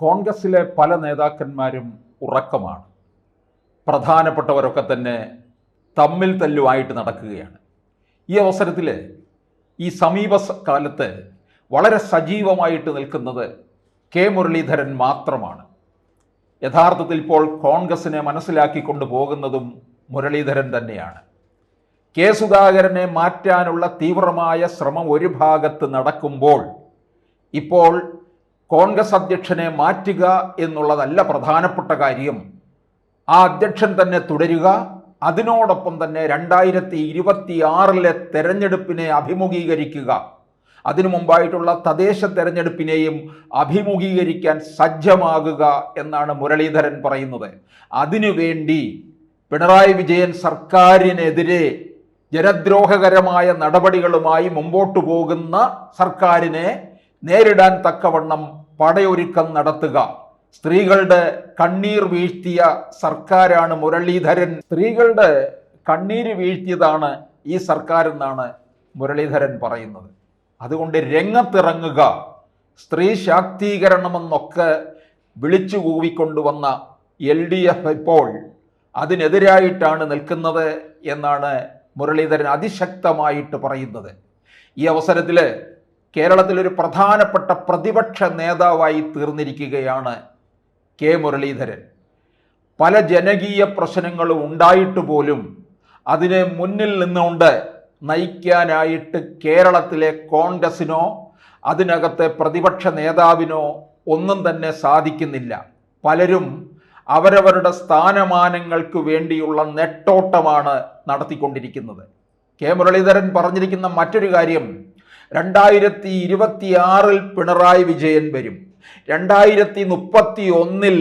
കോൺഗ്രസിലെ പല നേതാക്കന്മാരും ഉറക്കമാണ്. പ്രധാനപ്പെട്ടവരൊക്കെ തന്നെ തമ്മിൽ തല്ലുമായിട്ട് നടക്കുകയാണ്. ഈ അവസരത്തിൽ ഈ സമീപകാലത്ത് വളരെ സജീവമായിട്ട് നിൽക്കുന്നത് കെ മുരളീധരൻ മാത്രമാണ്. യഥാർത്ഥത്തിൽ ഇപ്പോൾ കോൺഗ്രസിനെ മനസ്സിലാക്കിക്കൊണ്ടു പോകുന്നതും മുരളീധരൻ തന്നെയാണ്. കെ സുധാകരനെ മാറ്റാനുള്ള തീവ്രമായ ശ്രമം ഒരു ഭാഗത്ത് നടക്കുമ്പോൾ ഇപ്പോൾ കോൺഗ്രസ് അധ്യക്ഷനെ മാറ്റുക എന്നുള്ളതല്ല പ്രധാനപ്പെട്ട കാര്യം. ആ അധ്യക്ഷൻ തന്നെ തുടരുക, അതിനോടൊപ്പം തന്നെ 2026 തെരഞ്ഞെടുപ്പിനെ അഭിമുഖീകരിക്കുക, അതിനു മുമ്പായിട്ടുള്ള തദ്ദേശ തെരഞ്ഞെടുപ്പിനെയും അഭിമുഖീകരിക്കാൻ സജ്ജമാകുക എന്നാണ് മുരളീധരൻ പറയുന്നത്. അതിനുവേണ്ടി പിണറായി വിജയൻ സർക്കാരിനെതിരെ ജനദ്രോഹകരമായ നടപടികളുമായി മുമ്പോട്ടു പോകുന്ന സർക്കാരിനെ നേരിടാൻ തക്കവണ്ണം പടയൊരുക്കം നടത്തുക. സ്ത്രീകളുടെ കണ്ണീർ വീഴ്ത്തിയ സർക്കാരാണ് മുരളീധരൻ. സ്ത്രീകളുടെ കണ്ണീര് വീഴ്ത്തിയതാണ് ഈ സർക്കാർ എന്നാണ് മുരളീധരൻ പറയുന്നത്. അതുകൊണ്ട് രംഗത്തിറങ്ങുക, സ്ത്രീ ശാക്തീകരണമെന്നൊക്കെ വിളിച്ചു കൂവിക്കൊണ്ടുവന്ന LDF ഇപ്പോൾ അതിനെതിരായിട്ടാണ് നിൽക്കുന്നത് എന്നാണ് മുരളീധരൻ അതിശക്തമായിട്ട് പറയുന്നത്. ഈ അവസരത്തിൽ കേരളത്തിലൊരു പ്രധാനപ്പെട്ട പ്രതിപക്ഷ നേതാവായി തീർന്നിരിക്കുകയാണ് കെ മുരളീധരൻ. പല ജനകീയ പ്രശ്നങ്ങളും ഉണ്ടായിട്ട് പോലും അതിനെ മുന്നിൽ നിന്നുകൊണ്ട് നയിക്കാനായിട്ട് കേരളത്തിലെ കോൺഗ്രസിനോ അതിനകത്തെ പ്രതിപക്ഷ നേതാവിനോ ഒന്നും തന്നെ സാധിക്കുന്നില്ല. പലരും അവരവരുടെ സ്ഥാനമാനങ്ങൾക്ക് വേണ്ടിയുള്ള നെട്ടോട്ടമാണ് നടത്തിക്കൊണ്ടിരിക്കുന്നത്. കെ മുരളീധരൻ പറഞ്ഞിരിക്കുന്ന മറ്റൊരു കാര്യം, 2026 പിണറായി വിജയൻ വരും, 2031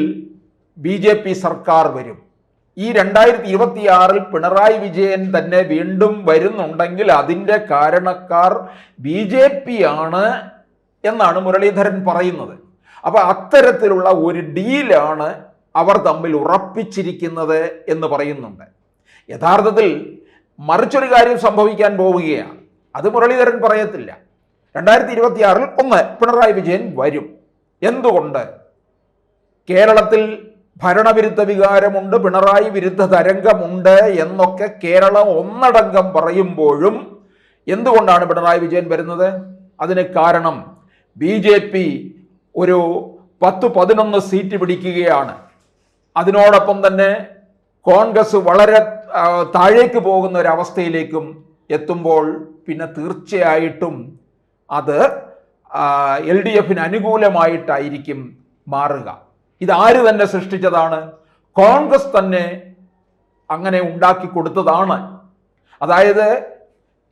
BJP സർക്കാർ വരും. ഈ 2026 പിണറായി വിജയൻ തന്നെ വീണ്ടും വരുന്നുണ്ടെങ്കിൽ അതിൻ്റെ കാരണക്കാർ BJP ആണ് എന്നാണ് മുരളീധരൻ പറയുന്നത്. അപ്പോൾ അത്തരത്തിലുള്ള ഒരു ഡീലാണ് അവർ തമ്മിൽ ഉറപ്പിച്ചിരിക്കുന്നത് എന്ന് പറയുന്നുണ്ട്. യഥാർത്ഥത്തിൽ മറിച്ചൊരു കാര്യം സംഭവിക്കാൻ പോവുകയാണ്. അത് മുരളീധരൻ പറയത്തില്ല. 2026 പിണറായി വിജയൻ വരും. എന്തുകൊണ്ട്? കേരളത്തിൽ ഭരണവിരുദ്ധ വികാരമുണ്ട്, പിണറായി വിരുദ്ധ തരംഗമുണ്ട് എന്നൊക്കെ കേരളം ഒന്നടങ്കം പറയുമ്പോഴും എന്തുകൊണ്ടാണ് പിണറായി വിജയൻ വരുന്നത്? അതിന് കാരണം BJP ഒരു 10-11 സീറ്റ് പിടിക്കുകയാണ്. അതിനോടൊപ്പം തന്നെ കോൺഗ്രസ് വളരെ താഴേക്ക് പോകുന്ന ഒരവസ്ഥയിലേക്കും എത്തുമ്പോൾ പിന്നെ തീർച്ചയായിട്ടും അത് LDFന് അനുകൂലമായിട്ടായിരിക്കും മാറുക. ഇതാര് തന്നെ സൃഷ്ടിച്ചതാണ്? കോൺഗ്രസ് തന്നെ അങ്ങനെ ഉണ്ടാക്കി കൊടുത്തതാണ്. അതായത്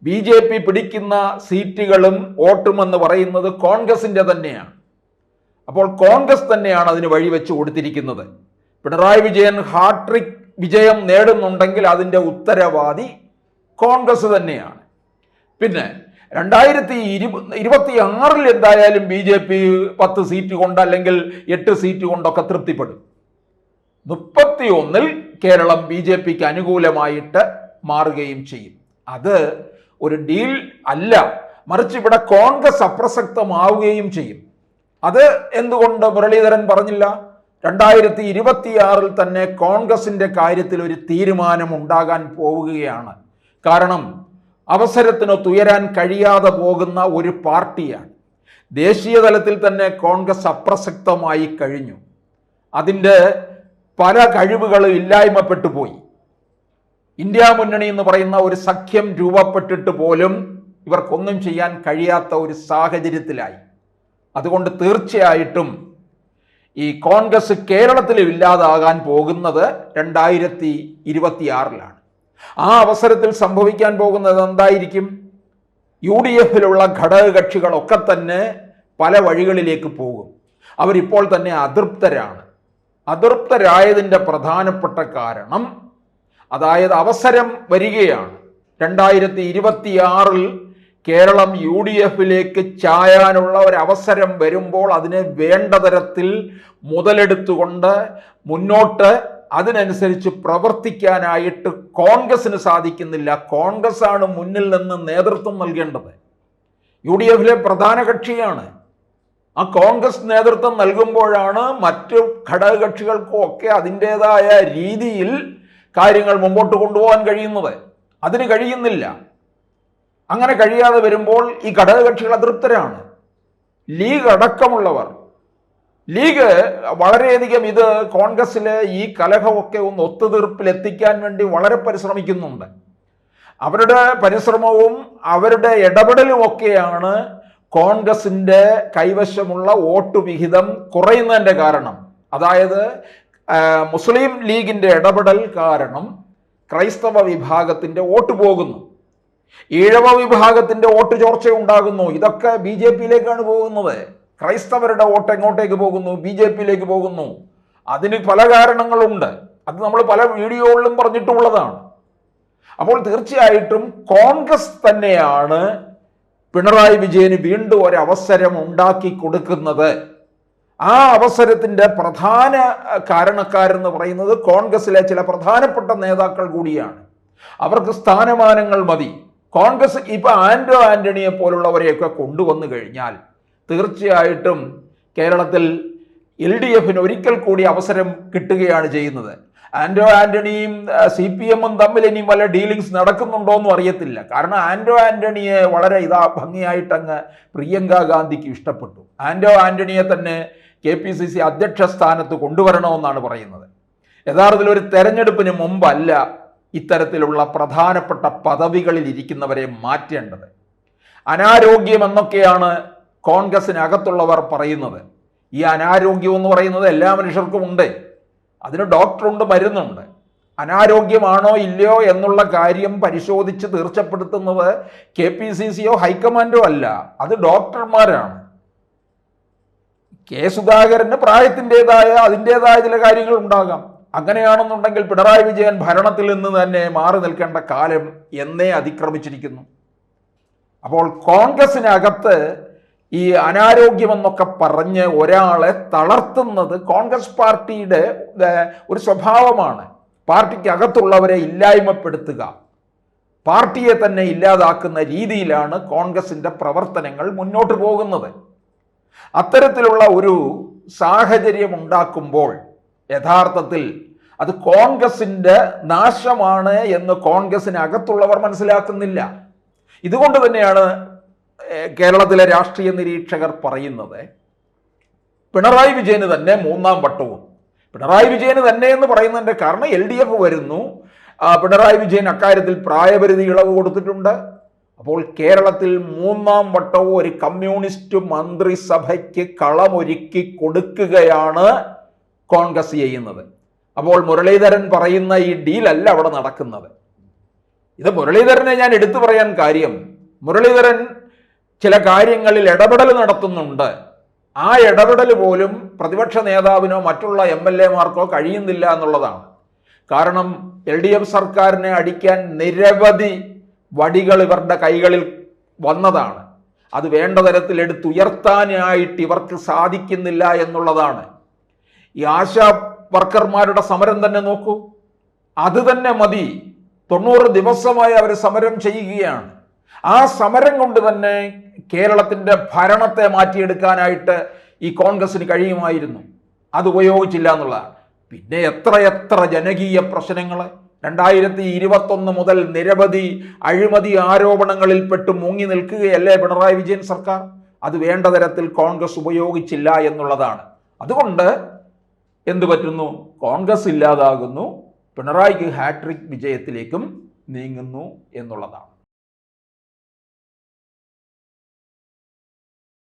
BJP പിടിക്കുന്ന സീറ്റുകളും വോട്ടുമെന്ന് പറയുന്നത് കോൺഗ്രസിൻ്റെ തന്നെയാണ്. അപ്പോൾ കോൺഗ്രസ് തന്നെയാണ് അതിന് വഴിവെച്ച് കൊടുത്തിരിക്കുന്നത്. പിണറായി വിജയൻ ഹാട്രിക് വിജയം നേടുന്നുണ്ടെങ്കിൽ അതിൻ്റെ ഉത്തരവാദി കോൺഗ്രസ് തന്നെയാണ്. പിന്നെ 2026 എന്തായാലും BJP 10 സീറ്റ് കൊണ്ട് അല്ലെങ്കിൽ 8 സീറ്റ് കൊണ്ടൊക്കെ തൃപ്തിപ്പെടും. 31 കേരളം BJPക്ക് അനുകൂലമായിട്ട് മാറുകയും ചെയ്യും. അത് ഒരു ഡീൽ അല്ല, മറിച്ച് ഇവിടെ കോൺഗ്രസ് അപ്രസക്തമാവുകയും ചെയ്യും. അത് എന്തുകൊണ്ട് മുരളീധരൻ പറഞ്ഞില്ല? 2026 തന്നെ കോൺഗ്രസിൻ്റെ കാര്യത്തിൽ ഒരു തീരുമാനം ഉണ്ടാകാൻ പോവുകയാണ്. കാരണം അവസരത്തിനൊത്തുയരാൻ കഴിയാതെ പോകുന്ന ഒരു പാർട്ടിയാണ്. ദേശീയ തലത്തിൽ തന്നെ കോൺഗ്രസ് അപ്രസക്തമായി കഴിഞ്ഞു. അതിൻ്റെ പല കഴിവുകളും ഇല്ലായ്മപ്പെട്ടു പോയി. ഇന്ത്യ മുന്നണി എന്ന് പറയുന്ന ഒരു സഖ്യം രൂപപ്പെട്ടിട്ട് പോലും ഇവർക്കൊന്നും ചെയ്യാൻ കഴിയാത്ത ഒരു സാഹചര്യത്തിലായി. അതുകൊണ്ട് തീർച്ചയായിട്ടും ഈ കോൺഗ്രസ് കേരളത്തിൽ ഇല്ലാതാകാൻ പോകുന്നത് 2026 ആ അവസരത്തിൽ സംഭവിക്കാൻ പോകുന്നത് എന്തായിരിക്കും? UDFിലുള്ള ഘടകകക്ഷികളൊക്കെ തന്നെ പല വഴികളിലേക്ക് പോകും. അവരിപ്പോൾ തന്നെ അതൃപ്തരാണ്. അതൃപ്തരായതിൻ്റെ പ്രധാനപ്പെട്ട കാരണം, അതായത് അവസരം വരികയാണ്. 2026 കേരളം UDFിലേക്ക് ചായാനുള്ള ഒരവസരം വരുമ്പോൾ അതിനെ വേണ്ട തരത്തിൽ മുതലെടുത്തുകൊണ്ട് മുന്നോട്ട് അതിനനുസരിച്ച് പ്രവർത്തിക്കാനായിട്ട് കോൺഗ്രസിന് സാധിക്കുന്നില്ല. കോൺഗ്രസ് ആണ് മുന്നിൽ നിന്ന് നേതൃത്വം നൽകേണ്ടത്. UDFിലെ പ്രധാന കക്ഷിയാണ്. ആ കോൺഗ്രസ് നേതൃത്വം നൽകുമ്പോഴാണ് മറ്റ് ഘടകകക്ഷികൾക്കും ഒക്കെ അതിൻ്റെതായ രീതിയിൽ കാര്യങ്ങൾ മുമ്പോട്ട് കൊണ്ടുപോകാൻ കഴിയുന്നത്. അതിന് കഴിയുന്നില്ല. അങ്ങനെ കഴിയാതെ വരുമ്പോൾ ഈ ഘടകകക്ഷികൾ അതൃപ്തരാണ്. ലീഗ് അടക്കമുള്ളവർ, ലീഗ് വളരെയധികം ഇത് കോൺഗ്രസിലെ ഈ കലഹമൊക്കെ ഒന്ന് ഒത്തുതീർപ്പിലെത്തിക്കാൻ വേണ്ടി വളരെ പരിശ്രമിക്കുന്നുണ്ട്. അവരുടെ പരിശ്രമവും അവരുടെ ഇടപെടലും ഒക്കെയാണ് കോൺഗ്രസിൻ്റെ കൈവശമുള്ള വോട്ട് വിഹിതം കുറയുന്നതിൻ്റെ കാരണം. അതായത് മുസ്ലിം ലീഗിൻ്റെ ഇടപെടൽ കാരണം ക്രൈസ്തവ വിഭാഗത്തിൻ്റെ വോട്ട് പോകുന്നു, ഈഴവ വിഭാഗത്തിൻ്റെ വോട്ട് ചോർച്ച ഉണ്ടാകുന്നു. ഇതൊക്കെ ബി ജെ പിയിലേക്കാണ് പോകുന്നത്. ക്രൈസ്തവരുടെ വോട്ട് എങ്ങോട്ടേക്ക് പോകുന്നു? ബി ജെ പിയിലേക്ക് പോകുന്നു. അതിന് പല കാരണങ്ങളുണ്ട്. അത് നമ്മൾ പല വീഡിയോകളിലും പറഞ്ഞിട്ടുള്ളതാണ്. അപ്പോൾ തീർച്ചയായിട്ടും കോൺഗ്രസ് തന്നെയാണ് പിണറായി വിജയന് വീണ്ടും ഒരവസരം ഉണ്ടാക്കി കൊടുക്കുന്നത്. ആ അവസരത്തിൻ്റെ പ്രധാന കാരണക്കാരെന്ന് പറയുന്നത് കോൺഗ്രസിലെ ചില പ്രധാനപ്പെട്ട നേതാക്കൾ കൂടിയാണ്. അവർക്ക് സ്ഥാനമാനങ്ങൾ മതി. കോൺഗ്രസ് ഇപ്പം ആന്റണിയെ പോലുള്ളവരെയൊക്കെ കൊണ്ടുവന്നു കഴിഞ്ഞാൽ തീർച്ചയായിട്ടും കേരളത്തിൽ LDF ഒരിക്കൽ കൂടി അവസരം കിട്ടുകയാണ് ചെയ്യുന്നത്. ആന്റണിയും CPM-ഉം തമ്മിൽ ഇനി വല്ല ഡീലിങ്സ് നടക്കുന്നുണ്ടോ എന്നും അറിയത്തില്ല. കാരണം ആന്റണിയെ വളരെ ഭംഗിയായിട്ട് അങ്ങ് പ്രിയങ്ക ഗാന്ധിക്ക് ഇഷ്ടപ്പെട്ടു. ആന്റണിയെ തന്നെ KPCC അധ്യക്ഷ സ്ഥാനത്ത് കൊണ്ടുവരണമെന്നാണ് പറയുന്നത്. യഥാർത്ഥത്തിൽ ഒരു തെരഞ്ഞെടുപ്പിന് മുമ്പല്ല ഇത്തരത്തിലുള്ള പ്രധാനപ്പെട്ട പദവികളിൽ ഇരിക്കുന്നവരെ മാറ്റേണ്ടത്. അനാരോഗ്യം എന്നൊക്കെയാണ് കോൺഗ്രസിനകത്തുള്ളവർ പറയുന്നത്. ഈ അനാരോഗ്യം എന്ന് പറയുന്നത് എല്ലാ മനുഷ്യർക്കും ഉണ്ട്. അതിന് ഡോക്ടറുണ്ട്, മരുന്നുണ്ട്. അനാരോഗ്യമാണോ ഇല്ലയോ എന്നുള്ള കാര്യം പരിശോധിച്ച് തീർച്ചപ്പെടുത്തുന്നത് KPCC-യോ ഹൈക്കമാൻഡോ അല്ല, അത് ഡോക്ടർമാരാണ്. കെ സുധാകരന് പ്രായത്തിൻ്റെതായ അതിൻ്റെതായ ചില കാര്യങ്ങൾ ഉണ്ടാകാം. അങ്ങനെയാണെന്നുണ്ടെങ്കിൽ പിണറായി വിജയൻ ഭരണത്തിൽ നിന്ന് തന്നെ മാറി നിൽക്കേണ്ട കാലം എന്നേ അതിക്രമിച്ചിരിക്കുന്നു. അപ്പോൾ കോൺഗ്രസിനകത്ത് ഈ അനാരോഗ്യമെന്നൊക്കെ പറഞ്ഞ് ഒരാളെ തളർത്തുന്നത് കോൺഗ്രസ് പാർട്ടിയുടെ ഒരു സ്വഭാവമാണ്. പാർട്ടിക്കകത്തുള്ളവരെ ഇല്ലായ്മപ്പെടുത്തുക, പാർട്ടിയെ തന്നെ ഇല്ലാതാക്കുന്ന രീതിയിലാണ് കോൺഗ്രസിൻ്റെ പ്രവർത്തനങ്ങൾ മുന്നോട്ട് പോകുന്നത്. അത്തരത്തിലുള്ള ഒരു സാഹചര്യം ഉണ്ടാക്കുമ്പോൾ യഥാർത്ഥത്തിൽ അത് കോൺഗ്രസിൻ്റെ നാശമാണ് എന്ന് കോൺഗ്രസിനകത്തുള്ളവർ മനസ്സിലാക്കുന്നില്ല. ഇതുകൊണ്ട് തന്നെയാണ് കേരളത്തിലെ രാഷ്ട്രീയ നിരീക്ഷകർ പറയുന്നത് പിണറായി വിജയന് തന്നെ മൂന്നാം വട്ടവും. പിണറായി വിജയന് തന്നെ എന്ന് പറയുന്നതിൻ്റെ കാരണം LDF വരുന്നു. പിണറായി വിജയൻ അക്കാര്യത്തിൽ പ്രായപരിധി ഇളവ് കൊടുത്തിട്ടുണ്ട്. അപ്പോൾ കേരളത്തിൽ മൂന്നാം വട്ടവും ഒരു കമ്മ്യൂണിസ്റ്റ് മന്ത്രിസഭയ്ക്ക് കളമൊരുക്കി കൊടുക്കുകയാണ് കോൺഗ്രസ് ചെയ്യുന്നത്. അപ്പോൾ മുരളീധരൻ പറയുന്ന ഈ ഡീലല്ല അവിടെ നടക്കുന്നത്. ഇത് മുരളീധരനെ ഞാൻ എടുത്തു പറയാൻ കാര്യം, മുരളീധരൻ ചില കാര്യങ്ങളിൽ ഇടപെടൽ നടത്തുന്നുണ്ട്. ആ ഇടപെടൽ പോലും പ്രതിപക്ഷ നേതാവിനോ മറ്റുള്ള MLA-മാർക്കോ കഴിയുന്നില്ല എന്നുള്ളതാണ്. കാരണം LDF സർക്കാരിനെ അടിക്കാൻ നിരവധി വടികൾ ഇവരുടെ കൈകളിൽ വന്നതാണ്. അത് വേണ്ട തരത്തിൽ എടുത്തുയർത്താനായിട്ട് ഇവർക്ക് സാധിക്കുന്നില്ല എന്നുള്ളതാണ്. ഈ ആശാ വർക്കർമാരുടെ സമരം തന്നെ നോക്കൂ, അത് തന്നെ മതി. 90 ദിവസമായി അവർ സമരം ചെയ്യുകയാണ്. ആ സമരം കൊണ്ട് തന്നെ കേരളത്തിൻ്റെ ഭരണത്തെ മാറ്റിയെടുക്കാനായിട്ട് ഈ കോൺഗ്രസിന് കഴിയുമായിരുന്നു. അത് ഉപയോഗിച്ചില്ല എന്നുള്ളതാണ്. പിന്നെ എത്ര ജനകീയ പ്രശ്നങ്ങൾ 2021 മുതൽ നിരവധി അഴിമതി ആരോപണങ്ങളിൽപ്പെട്ട് മുങ്ങി നിൽക്കുകയല്ലേ പിണറായി വിജയൻ സർക്കാർ. അത് വേണ്ട തരത്തിൽ കോൺഗ്രസ് ഉപയോഗിച്ചില്ല എന്നുള്ളതാണ്. അതുകൊണ്ട് എന്തു പറ്റുന്നു? കോൺഗ്രസ് ഇല്ലാതാകുന്നു, പിണറായിക്ക് ഹാട്രിക് വിജയത്തിലേക്കും നീങ്ങുന്നു എന്നുള്ളതാണ്.